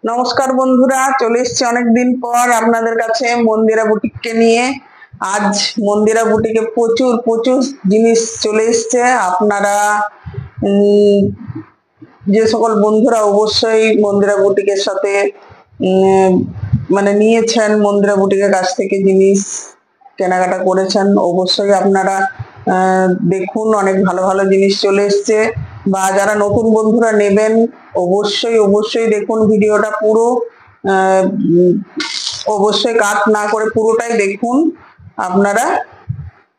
নমস্কার বন্ধুরা, চলে এসেছি অনেকদিন পর আপনাদের কাছে মন্দিরা বুটিককে নিয়ে। আজ মন্দিরা বুটিকে প্রচুর প্রচুর জিনিস চলে এসছে। আপনারা যে সকল বন্ধুরা অবশ্যই মন্দিরা বুটিকের সাথে মানে নিয়েছেন, মন্দিরা বুটিকের কাছ থেকে জিনিস কেনাকাটা করেছেন, অবশ্যই আপনারা দেখুন, অনেক ভালো ভালো জিনিস চলে এসছে। বা যারা নতুন বন্ধুরা নেবেন অবশ্যই অবশ্যই দেখুন ভিডিওটা পুরো, অবশ্যই কাট না করে পুরোটাই দেখুন আপনারা।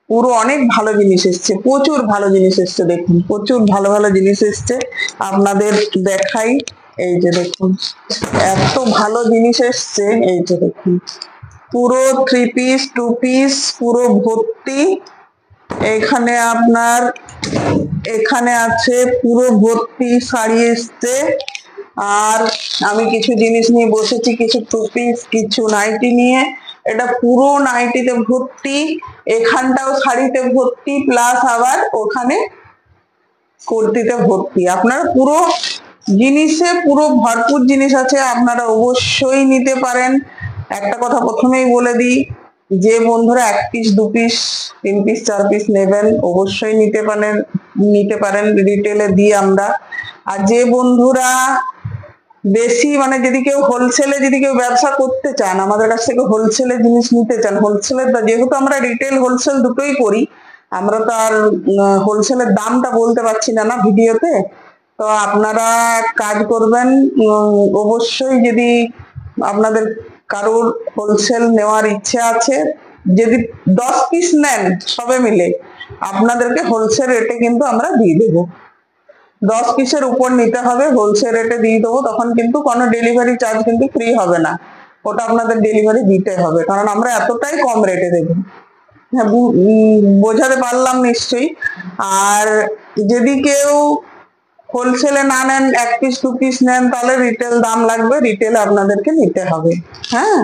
পুরো অনেক ভালো জিনিস এসছে, প্রচুর ভালো জিনিস এসছে, দেখুন প্রচুর ভালো ভালো জিনিস এসছে। আপনাদের দেখাই, এই যে দেখুন এত ভালো জিনিস এসছে। এই যে দেখুন পুরো 3 পিস 2 পিস পুরো ভর্তি। এখানে আপনার এখানে আছে পুরো ভর্তি শাড়ি এসছে। আর আমি কিছু জিনিস নিয়ে বসেছি, কিছু 2 পিস কিছু নাইটি নিয়ে। এটা পুরো নাইটিতে ভর্তি, এখানটাও শাড়িতে ভর্তি, প্লাস আবার ওখানে কুর্তিতে ভর্তি। আপনারা পুরো জিনিসে পুরো ভরপুর জিনিস আছে, আপনারা অবশ্যই নিতে পারেন। একটা কথা প্রথমেই বলে দিই, যে বন্ধুরা 1 পিস 2 পিস 3 পিস 4 পিস নেবেন অবশ্যই নিতে পারেন রিটেলে দিই আমরা। আর যে বন্ধুরা বেশি মানে যদি কেউ হোলসেলে যদি কেউ ব্যবসা করতে চান, আমাদের কাছ থেকে হোলসেলে জিনিস নিতে চান, হোলসেলের যেহেতু আমরা রিটেল হোলসেল দুটোই করি, আমরা তো আর হোলসেলের দামটা বলতে পারছি না ভিডিওতে। তো আপনারা কাজ করবেন, অবশ্যই যদি আপনাদের কারোর হোলসেল নেওয়ার ইচ্ছে আছে, যদি 10 পিস নেন সবে মিলে, আপনাদেরকে হোলসেল রেটে কিন্তু আমরা দিয়ে দেবো। 10 পিসের উপর নিতে হবে, হোলসেল রেটে দিয়ে দেবো। তখন কিন্তু কোনো ডেলিভারি চার্জ কিন্তু ফ্রি হবে না, ওটা আপনাদের ডেলিভারি দিতে হবে, কারণ আমরা এতটাই কম রেটে দেবো। হ্যাঁ, বোঝাতে পারলাম নিশ্চয়ই। আর যদি কেউ হোলসেলে না নেন, 1 পিস 2 পিস নেন, তাহলে রিটেল দাম লাগবে, রিটেলে আপনাদেরকে নিতে হবে। হ্যাঁ,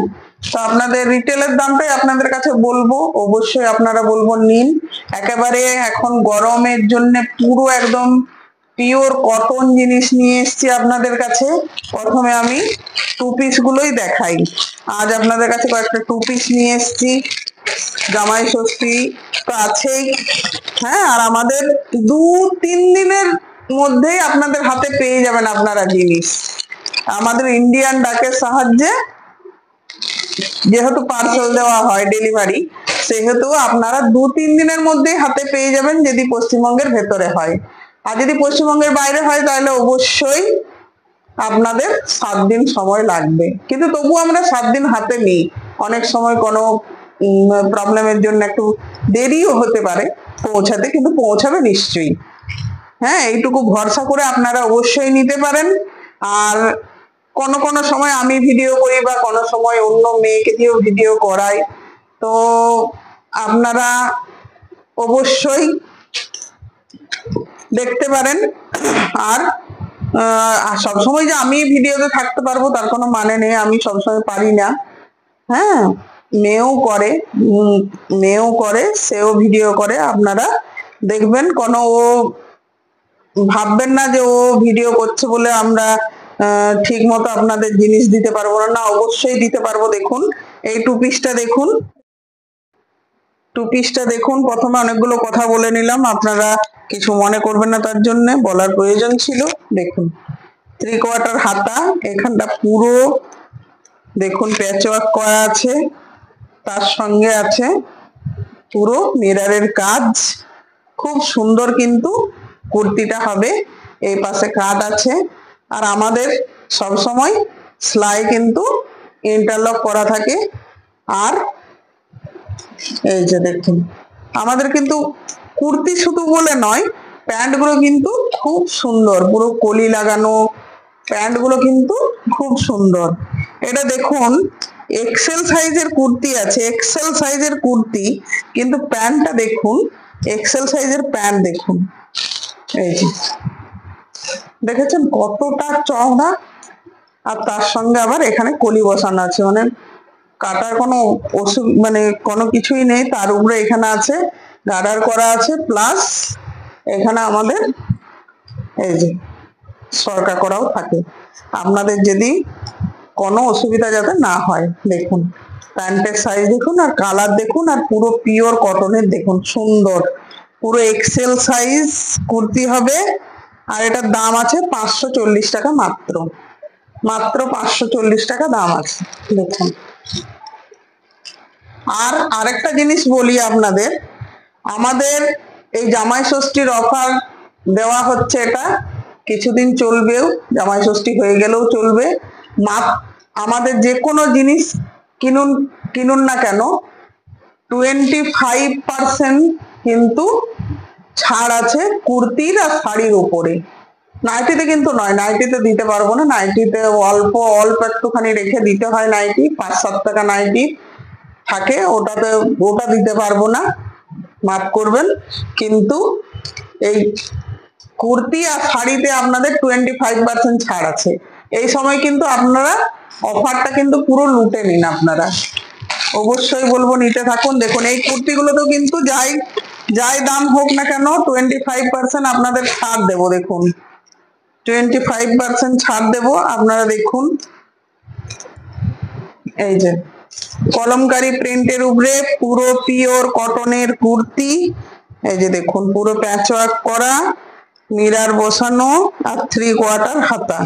তো আপনাদের রিটেলের দামটাই আপনাদের কাছে বলবো, অবশ্যই আপনারা বলবো নিন। একেবারে এখন গরমের জন্য পুরো একদম পিওর কটন জিনিস নিয়ে এসেছি আপনাদের কাছে। প্রথমে আমি 2 পিস গুলোই দেখাই। আজ আপনাদের কাছে কয়েকটা 2 পিস নিয়ে এসেছি। জামাই ষষ্ঠী তো আছেই, হ্যাঁ, আর আমাদের 2-3 দিনের মধ্যেই আপনাদের হাতে পেয়ে যাবেন আপনারা জিনিস। আমাদের ইন্ডিয়ান ডাকের সাহায্যে যেহেতু পার্সেল দেওয়া হয় ডেলিভারি, সেহেতু আপনারা 2-3 দিনের মধ্যেই হাতে পেয়ে যাবেন, যদি পশ্চিমবঙ্গের ভেতরে হয়। আর যদি পশ্চিমবঙ্গের বাইরে হয় তাহলে অবশ্যই আপনাদের 7 দিন সময় লাগবে, কিন্তু তবু আমরা 7 দিন হাতে নিই। অনেক সময় কোনো প্রবলেমের জন্য একটু দেরিও হতে পারে পৌঁছাতে, কিন্তু পৌঁছাবে নিশ্চয়ই। হ্যাঁ, এইটুকু ভরসা করে আপনারা অবশ্যই নিতে পারেন। আর কোনো কোনো সময় আমি ভিডিও করি বা কোনো সময় অন্য মেয়েকে দিয়েও ভিডিও করাই, তো আপনারা অবশ্যই দেখতে পারেন। আর সবসময় যে আমি ভিডিওতে থাকতে পারবো তার কোনো মানে নেই, আমি সবসময় পারি না। হ্যাঁ, মেয়েও করে সেও ভিডিও করে, আপনারা দেখবেন। কোনো ও ভাববেন না যে ও ভিডিও করছে বলে আমরা ঠিক মতো আপনাদের জিনিস দিতে পারবো না, না অবশ্যই দিতে পারবো। দেখুন এই 2 পিসটা দেখুন, 2 পিসটা দেখুন। প্রথমে অনেকগুলো কথা বলে নিলাম, আপনারা কিছু মনে করবেন না, তার জন্য বলার প্রয়োজন ছিল। দেখুন 3/4 হাতা, এখানটা পুরো দেখুন প্যাচওয়ার্ক করা আছে, তার সঙ্গে আছে পুরো মিররের কাজ, খুব সুন্দর কিন্তু কুর্তিটা হবে। এই পাশে কাট আছে, আর আমাদের সব সময় সেলাই কিন্তু ইন্টারলক করা থাকে। আর এই যে দেখুন আমাদের কিন্তু কুর্তি শুধু বলে নয়, প্যান্ট গুলো কিন্তু খুব সুন্দর, পুরো কলি লাগানো প্যান্ট গুলো কিন্তু খুব সুন্দর। এটা দেখুন এক্সেল সাইজের কুর্তি আছে, এক্সেল সাইজের কুর্তি, কিন্তু প্যান্টটা দেখুন এক্সেল সাইজের প্যান্ট। দেখুন এই যে দেখেছেন কতটা চওড়া, আর তার সঙ্গে আবার এখানে কলি বসানো আছে, মানে কাটার কোনো মানে কোনো কিছুই নেই। তার উপরে এখানে আছে গার্ডার করা আছে, প্লাস এখানে আমাদের এই যে সরকা করাও থাকে। আপনাদের যদি কোনো অসুবিধা যাতে না হয়। দেখুন প্যান্টের সাইজ দেখুন আর কালার দেখুন, আর পুরো পিওর কটনের দেখুন, সুন্দর পুরো এক্সেল সাইজ কুর্তি হবে। আর এটার দাম আছে 540 টাকা, মাত্র মাত্র 540 টাকা দাম আছে। দেখুন আর আরেকটা জিনিস বলি আপনাদের, আমাদের এই জামাই ষষ্ঠীর অফার দেওয়া হচ্ছে, এটা কিছুদিন চলবেও, জামাই ষষ্ঠী হয়ে গেলেও চলবে। আমাদের যে কোনো জিনিস কিনুন কিনুন না কেন 25% কিন্তু ছাড় আছে কুর্তির আর শাড়ির উপরে। নাইটিতে কিন্তু নয়, নাইটিতে দিতে পারবো না, নাইটিতে অল্প অল্প একটুখানি রেখে দিতে হয়, নাইটি 5-7 টাকা নাইটি থাকে, ওটাতে ওটা দিতে পারবো না, মাফ করবেন। কিন্তু এই কুর্তি আর শাড়িতে আপনাদের 25% ছাড় আছে। এই সময় কিন্তু আপনারা অফারটা কিন্তু পুরো লুটে নিন, আপনারা অবশ্যই বলবো নিতে থাকুন। দেখুন এই কুর্তিগুলোতেও কিন্তু যাই যাই দাম হোক না কেন 25% আপনাদের ছাড় দেবো। দেখুন 25% ছাড় দেবো, আপনারা দেখুন। এই যে কলমকারী প্রিন্টের উপরে পুরো পিওর কটনের কুর্তি, এই যে দেখুন পুরো প্যাচওয়ার্ক করা, মিরার বসানো আর 3/4 হাতা।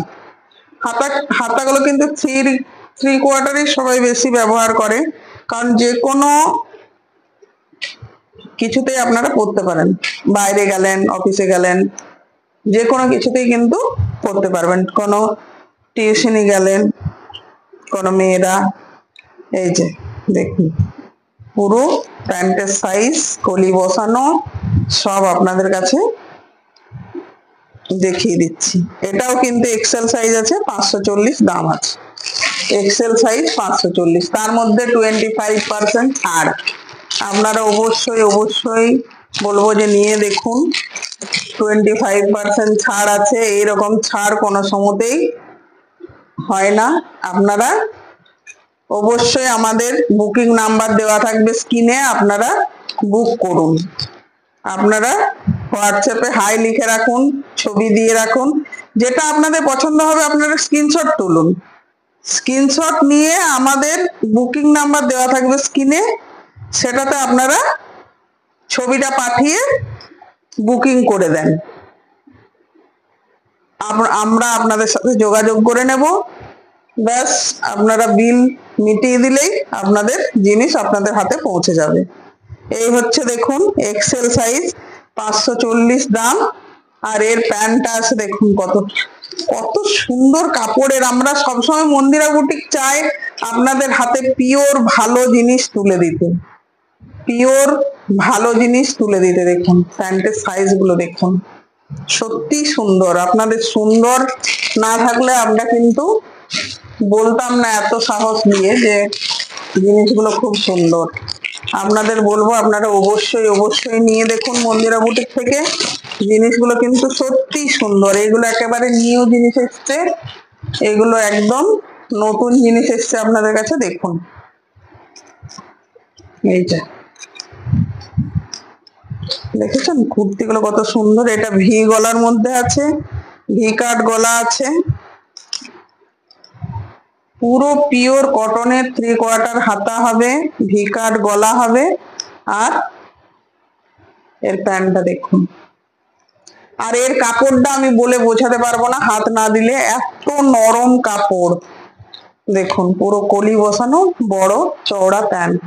হাতাগুলো কিন্তু থ্রি কোয়ার্টারই সবাই বেশি ব্যবহার করে, কারণ যে কোনো কিছুতেই আপনারা পরতে পারেন, বাইরে গেলেন, অফিসে গেলেন, যে কোনো কিছুতেই কিন্তু পরতে পারবেন, কোনো টিউশনি গেলেন, কোনো মেয়েরা। এই যে দেখুন পুরো প্যান্টের সাইজ কলি বসানো সব আপনাদের কাছে দেখিয়ে দিচ্ছি। এটাও কিন্তু এক্সেল সাইজ আছে, 540 দাম আছে। এক্সেল সাইজ 540, তার মধ্যে 25% ছাড়। আপনারা অবশ্যই অবশ্যই বলবো যে নিয়ে দেখুন, 25% ছাড় আছে। এইরকম ছাড় কোনো সময়তেই হয় না। আপনারা অবশ্যই আমাদের বুকিং নাম্বার দেওয়া থাকবে স্ক্রিনে, আপনারা বুক করুন। আপনারা হোয়াটসঅ্যাপে হাই লিখে রাখুন, ছবি দিয়ে রাখুন, যেটা আপনাদের পছন্দ হবে আপনারা স্ক্রিনশট তুলুন। স্ক্রিনশট নিয়ে আমাদের বুকিং নাম্বার দেওয়া থাকবে স্ক্রিনে, সেটাতে আপনারা ছবিটা পাঠিয়ে বুকিং করে দেন। আমরা আপনাদের সাথে যোগাযোগ করে নেব, ব্যাস আপনারা বিল মিটিয়ে দিলেই আপনাদের জিনিস আপনাদের হাতে পৌঁছে যাবে। এই হচ্ছে দেখুন এক্সেল সাইজ 540 দাম। আর এর প্যান্টটা আছে দেখুন কত কত সুন্দর কাপড়ের। আমরা সবসময় মন্দিরা বুটিক চাই আপনাদের হাতে পিওর ভালো জিনিস তুলে দিতে, পিওর ভালো জিনিস তুলে দিতে। দেখুন প্যান্টের সাইজ গুলো দেখুন, সত্যি সুন্দর। আপনাদের সুন্দর না থাকলে আমরা কিন্তু বলতাম না এত সাহস নিয়ে যে জিনিসগুলো খুব সুন্দর। আপনাদের বলবো আপনারা অবশ্যই অবশ্যই নিয়ে দেখুন মন্দিরা বুটিক থেকে, জিনিসগুলো কিন্তু সত্যি সুন্দর। এগুলো একেবারে নিউ জিনিস এসছে, এগুলো একদম নতুন জিনিস এসছে আপনাদের কাছে। দেখুন এইটা দেখেছেন কুর্তিগুলো কত সুন্দর। এটা ভি গলার মধ্যে আছে, ভি কাট গলা আছে, পুরো পিওর কটনের 3/4 হাতা হবে, ভি কাট গলা হবে। আর এর প্যান্টটা দেখুন, আর এর কাপড়টা আমি বলে বোঝাতে পারবো না হাত না দিলে, এত নরম কাপড়। দেখুন পুরো কলি বসানো বড় চওড়া প্যান্ট।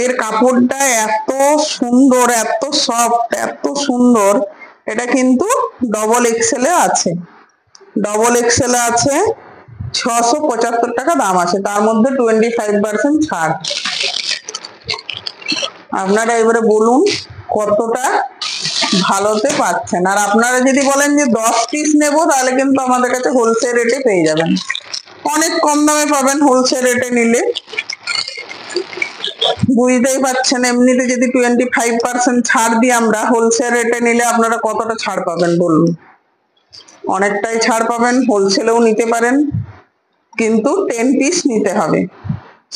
এর কাপড়টা এত সুন্দর, এত সফট, এত সুন্দর। এটা কিন্তু ডবল এক্সেলে আছে, ডবল এক্সেলে আছে, 675 টাকা দাম আছে, তার মধ্যে 25% ছাড়। আপনারা এবারে বলুন কতটা ভালোতে পাচ্ছেন। আর আপনারা যদি বলেন যে 10 পিস নেবো, তাহলে কিন্তু আমাদের কাছে হোলসেল রেটে পেয়ে যাবেন, অনেক কম দামে পাবেন হোলসেল রেটে নিলে। বুঝতেই পারছেন এমনিতে যদি 25% ছাড় দিই আমরা, হোলসেল রেটে নিলে আপনারা কতটা ছাড় পাবেন বলুন? অনেকটাই ছাড় পাবেন, হোলসেলেও নিতে পারেন, কিন্তু 10 পিস নিতে হবে।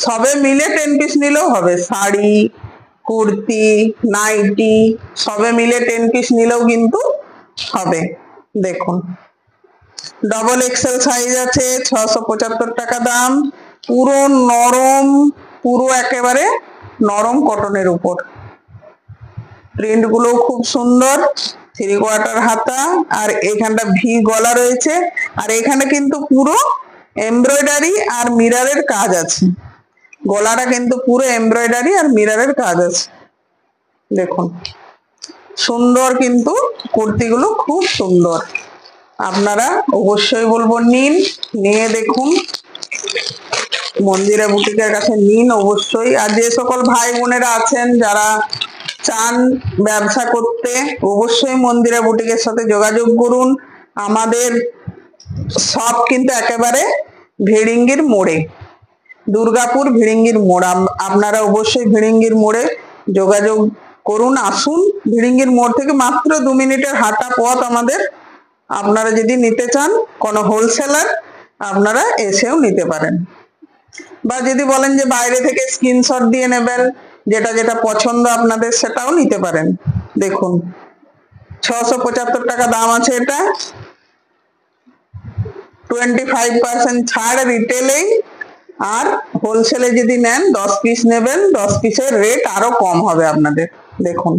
সবে মিলে 10 পিস নিলেও হবে, শাড়ি, কুর্তি, নাইটি সবে মিলে 10 পিস নিলেও কিন্তু হবে। দেখুন ডবল এক্সেল সাইজ আছে, 675 টাকা দাম। পুরো নরম, পুরো একেবারে নরম কটনের উপর, প্রিন্ট গুলো খুব সুন্দর। 3/4 হাতা, আর এখানটা ভি গলা রয়েছে, আর এখানে কিন্তু পুরো এমব্রয়ডারি আর মিররের কাজ আছে। গলাটা কিন্তু পুরো এমব্রয়ডারি আর মিররের কাজ আছে। দেখুন সুন্দর, কিন্তু কুর্তিগুলো খুব সুন্দর। আপনারা অবশ্যই বলবো নিন, নিয়ে দেখুন, মন্দিরা বুটিকের কাছে নিন অবশ্যই। আর যে সকল ভাই বোনেরা আছেন যারা চান ব্যবসা করতে, অবশ্যই মন্দিরা বুটিকের সাথে যোগাযোগ করুন। আমাদের সব কিন্তু একেবারে ভিড়িঙ্গির মোড়ে, দুর্গাপুর ভিড়িঙ্গির মোড়। আপনারা অবশ্যই ভিড়িঙ্গির মোড়ে যোগাযোগ করুন, আসুন। ভিড়িঙ্গির মোড় থেকে মাত্র 2 মিনিটের হাঁটা পথ আমাদের। আপনারা যদি নিতে চান কোনো হোলসেলার, আপনারা এসেও নিতে পারেন, বা যদি বলেন যে বাইরে থেকে স্ক্রিনশট দিয়ে নেবেন, যেটা যেটা পছন্দ আপনাদের সেটাও নিতে পারেন। দেখুন 675 টাকা দাম আছে। এটা 25% ছাড় রিটেলেই, আর হোলসেলে যদি নেন 10 পিস নেবেন, 10 পিসের রেট আরো কম হবে আপনাদের। দেখুন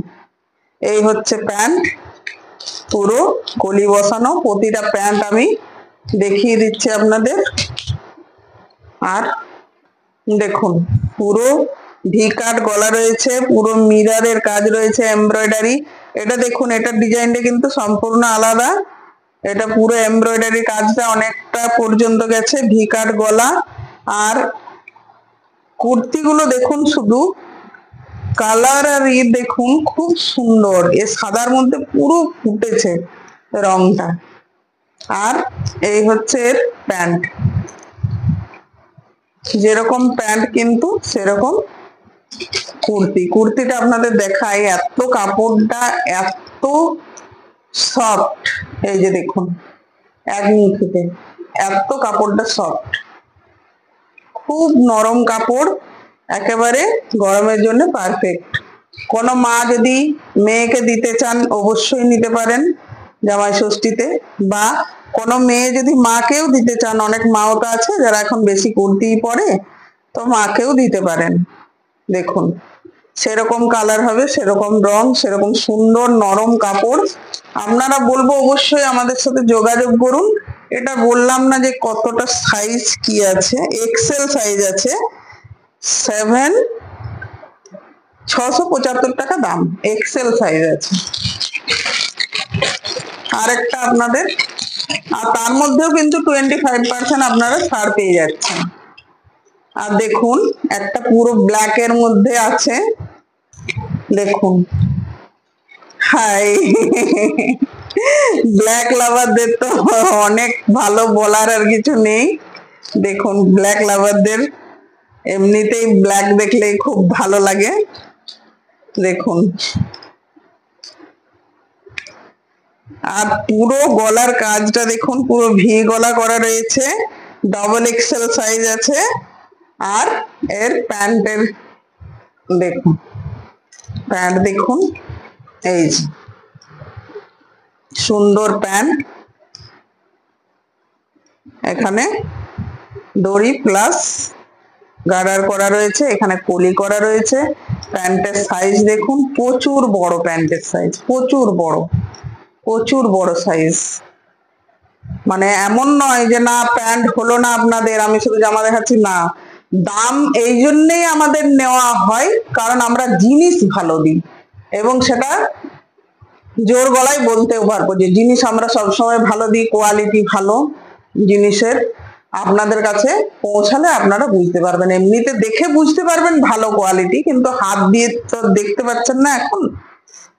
এই হচ্ছে প্যান্ট, পুরো কলি বসানো। প্রতিটা প্যান্ট আমি দেখিয়ে দিচ্ছি আপনাদের। আর দেখুন পুরো ভি কাট গলা রয়েছে, পুরো মিররের কাজ রয়েছে, এমব্রয়ডারি। এটা দেখুন, এটা ডিজাইনটা কিন্তু সম্পূর্ণ আলাদা। এটা পুরো এমব্রয়ডারি কাজটা অনেকটা পর্যন্ত গেছে, ভি কাট গলা। আর কুর্তিগুলো দেখুন, শুধু কালার আর দেখুন খুব সুন্দর। এ সাদার মধ্যে পুরো ফুটেছে রংটা। আর এই হচ্ছে এর প্যান্ট, যেরকম প্যান্ট কিন্তু সেরকম কুর্তি। কুর্তিটা আপনাদের দেখাই, এত কাপড়টা এত সফট। এই যে দেখুন একমুঠিতে এত কাপড়টা সফট, খুব নরম কাপড়, একেবারে গরমের জন্য পারফেক্ট। কোনো মা যদি মেয়েকে দিতে চান অবশ্যই নিতে পারেন জামাই ষষ্ঠীতে, বা কোনো মেয়ে যদি মাকেও দিতে চান, অনেক মাও তো আছে যারা এখন বেশি কুর্তি পরে, তো মাকেও দিতে পারেন। দেখুন সেরকম কালার হবে, সেরকম রং, সেরকম সুন্দর নরম কাপড়। আপনারা বলবো অবশ্যই আমাদের সাথে যোগাযোগ করুন। এটা বললাম না যে কতটা সাইজ কি আছে, এক্সেল সাইজ আছে 7, 675 টাকা দাম, এক্সেল সাইজ আছে। আরেকটা আপনাদের, আর তার মধ্যেও কিন্তু 25% আপনারা ছাড় পেয়ে যাচ্ছেন। আর দেখুন একটা পুরো ব্ল্যাক এর মধ্যে আছে, দেখুন হাই ব্ল্যাক লাভারদের তো অনেক ভালো, বলার আর কিছু নেই। দেখুন ব্ল্যাক লাভারদের এমনিতেই ব্ল্যাক দেখলেই খুব ভালো লাগে। দেখুন, আর পুরো গলার কাজটা দেখুন, পুরো ভি গলা করা রয়েছে, ডবল এক্সেল সাইজ আছে। আর এর প্যান্টের দেখুন, প্যান্ট দেখুন, এই যে সুন্দর প্যান্ট, এখানে দড়ি প্লাস গার্ডার করা রয়েছে, এখানে কলি করা রয়েছে। প্যান্টের সাইজ দেখুন, প্রচুর বড় প্যান্টের সাইজ, প্রচুর বড়, প্রচুর বড় সাইজ। মানে এমন নয় যে না প্যান্ট হলো না আপনাদের, আমি শুধু জামা দেখাচ্ছি না। দাম এই জন্যই আমাদের নেওয়া হয় কারণ আমরা জিনিস ভালো দিই, এবং সেটা জোর গলায় বলতেও পারবো যে জিনিস আমরা সবসময় ভালো দিই, কোয়ালিটি ভালো জিনিসের। আপনাদের কাছে পৌঁছালে আপনারা বুঝতে পারবেন, এমনিতে দেখে বুঝতে পারবেন ভালো কোয়ালিটি, কিন্তু হাত দিয়ে তো দেখতে পাচ্ছেন না এখন।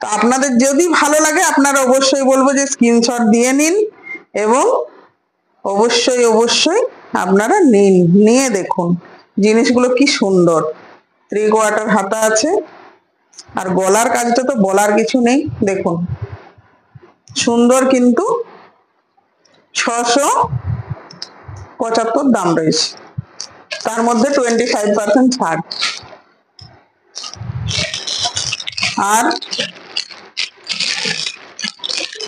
তো আপনাদের যদি ভালো লাগে আপনারা অবশ্যই বলবো যে স্ক্রিনশট দিয়ে নিন, এবং অবশ্যই অবশ্যই আপনারা নিন, নিয়ে দেখুন জিনিসগুলো কি সুন্দর। 3/4 হাতা আছে, আর গলার কাজটা তো বলার কিছু নেই। দেখুন সুন্দর, কিন্তু 675 দাম রয়েছে, তার মধ্যে 25% ছাড়। আর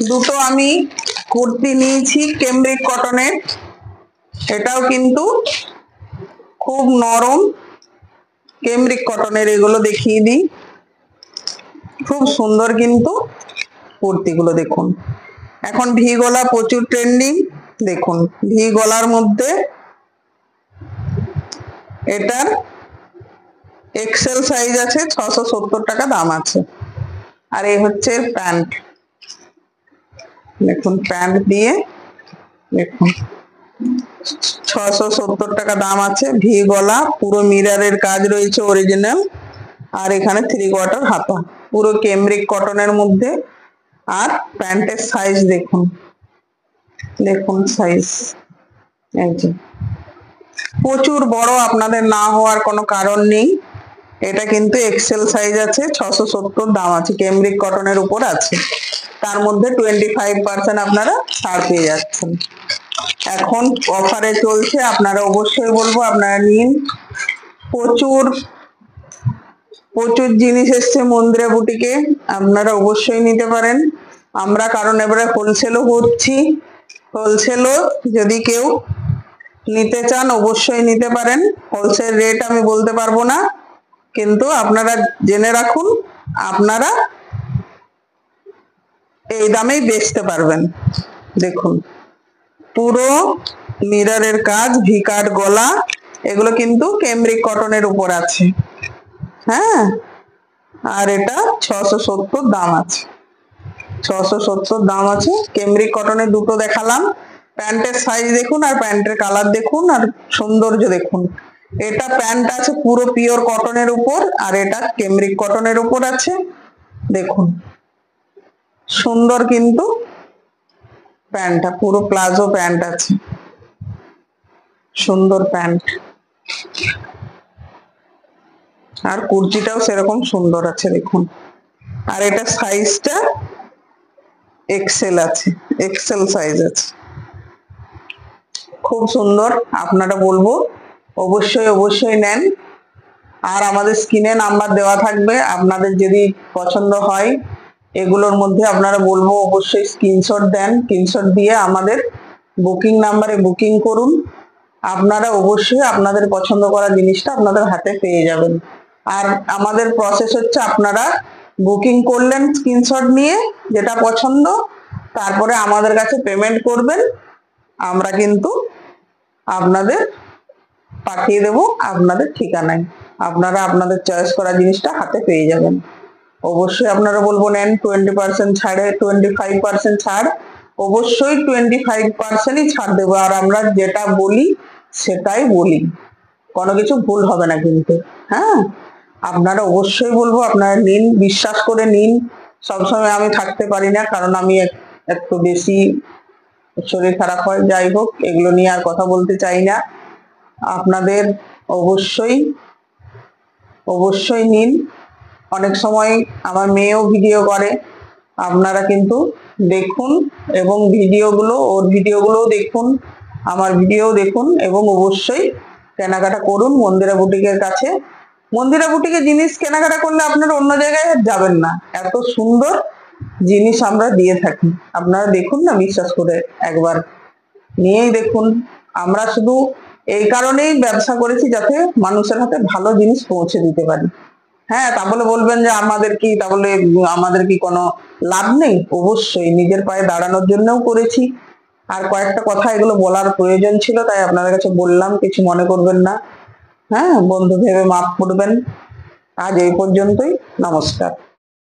দুটো আমি কুর্তি নিয়েছি ক্যামব্রিক কটনের, এটাও কিন্তু খুব নরম ক্যামব্রিক কটনের। এগুলো দেখিয়ে দিই, খুব সুন্দর কিন্তু কুর্তিগুলো দেখুন। এখন ভি গলা প্রচুর ট্রেন্ডিং, দেখুন ভি গলার মধ্যে এটার এক্সেল সাইজ আছে, 670 টাকা দাম আছে। আর এই হচ্ছে প্যান্ট, দেখুন প্যান্ট দিয়ে দেখুন 670 টাকা দাম আছে। ভি গলা, পুরো মিররের কাজ রয়েছে অরিজিনাল, আর এখানে 3/4 হাতা, পুরো ক্যামব্রিক কটনের মধ্যে। আর প্যান্টের সাইজ দেখুন, দেখুন সাইজ একদম প্রচুর বড়, আপনাদের না হওয়ার কোনো কারণ নেই। এটা কিন্তু এক্সেল সাইজ আছে, 670 দাম আছে, ক্যামব্রিক কটনের উপর আছে। তার মধ্যে 25% আপনারা ছাড় পেয়ে যাচ্ছেন। এখন অফারে চলছে, আপনারা অবশ্যই বলবো আপনারা নিন। প্রচুর প্রচুর জিনিস এসছে মন্দিরা বুটিকে, আপনারা অবশ্যই নিতে পারেন। আমরা কারণ এবারে হোলসেলও করছি, হোলসেলও যদি কেউ নিতে চান অবশ্যই নিতে পারেন। হোলসেল রেট আমি বলতে পারবো না, কিন্তু আপনারা জেনে রাখুন আপনারা এই দামেই বেচতে পারবেন। দেখুন পুরো মিররের কাজ, ভি কাট গলা, এগুলো কিন্তু ক্যামব্রিক কটনের উপর আছে। হ্যাঁ, আর এটা 670 দাম আছে, 670 দাম আছে। ক্যামব্রিক কটনের দুটো দেখালাম। প্যান্টের সাইজ দেখুন, আর প্যান্টের কালার দেখুন, আর সৌন্দর্য দেখুন। এটা প্যান্ট আছে পুরো পিওর কটনের উপর, আর এটা ক্যামব্রিক কটনের উপর আছে। দেখুন সুন্দর কিন্তু প্যান্টটা, পুরো প্লাজো প্যান্ট আছে, সুন্দর প্যান্ট। আর কুর্তিটাও সেরকম সুন্দর আছে দেখুন। আর এটা সাইজটা এক্সেল আছে, এক্সেল সাইজ আছে, খুব সুন্দর। আপনারা বলবো অবশ্যই অবশ্যই নেন। আর আমাদের স্ক্রিনে নাম্বার দেওয়া থাকবে, আপনাদের যদি পছন্দ হয় এগুলোর মধ্যে আপনারা বলবো অবশ্যই স্ক্রিনশট দেন, স্ক্রিনশট দিয়ে আমাদের বুকিং নাম্বারে বুকিং করুন। আপনারা অবশ্যই আপনাদের পছন্দ করা জিনিসটা আপনাদের হাতে পেয়ে যাবেন। আর আমাদের প্রসেস হচ্ছে, আপনারা বুকিং করলেন স্ক্রিনশট নিয়ে যেটা পছন্দ, তারপরে আমাদের কাছে পেমেন্ট করবেন, আমরা কিন্তু আপনাদের পাঠিয়ে দেব আপনাদের ঠিকানায়। আপনারা আপনাদের চয়েস করা জিনিসটা হাতে পেয়ে যাবেন। অবশ্যই আপনারা বলবো নেন, 20% ছাড়ে, 25% ছাড়, অবশ্যই 25%ই ছাড় দেবো। আর আমরা যেটা বলি সেটাই বলি, কোনো কিছু ভুল হবে না কিন্তু। হ্যাঁ, আপনারা অবশ্যই বলবো আপনারা নিন, বিশ্বাস করে নিন। সবসময় আমি থাকতে পারি না, কারণ আমি একটু বেশি শরীর খারাপ হয়। যাই হোক, এগুলো নিয়ে আর কথা বলতে চাই না। আপনাদের অবশ্যই অবশ্যই নিন। অনেক সময় আমার মেয়েও ভিডিও করে, আপনারা কিন্তু দেখুন, এবং ভিডিওগুলো, ওর ভিডিওগুলোও দেখুন, আমার ভিডিও দেখুন, এবং অবশ্যই কেনাকাটা করুন মন্দিরা বুটিকের কাছে। মন্দিরা বুটিকে জিনিস কেনাকাটা করলে আপনারা অন্য জায়গায় যাবেন না, এত সুন্দর জিনিস আমরা দিয়ে থাকি। আপনারা দেখুন না, বিশ্বাস করে একবার নিয়েই দেখুন। আমরা শুধু এই কারণেই ব্যবসা করেছি, যাতে মানুষের হাতে ভালো জিনিস পৌঁছে দিতে পারি। হ্যাঁ, তা বলে বলবেন যে আমাদের কি কোনো লাভ নেই? অবশ্যই নিজের পায়ে দাঁড়ানোর জন্যও করেছি। আর কয়েকটা কথা এগুলো বলার প্রয়োজন ছিল, তাই আপনাদের কাছে বললাম, কিছু মনে করবেন না। হ্যাঁ, বন্ধু ভেবে মাফ করবেন। আজ এই পর্যন্তই, নমস্কার।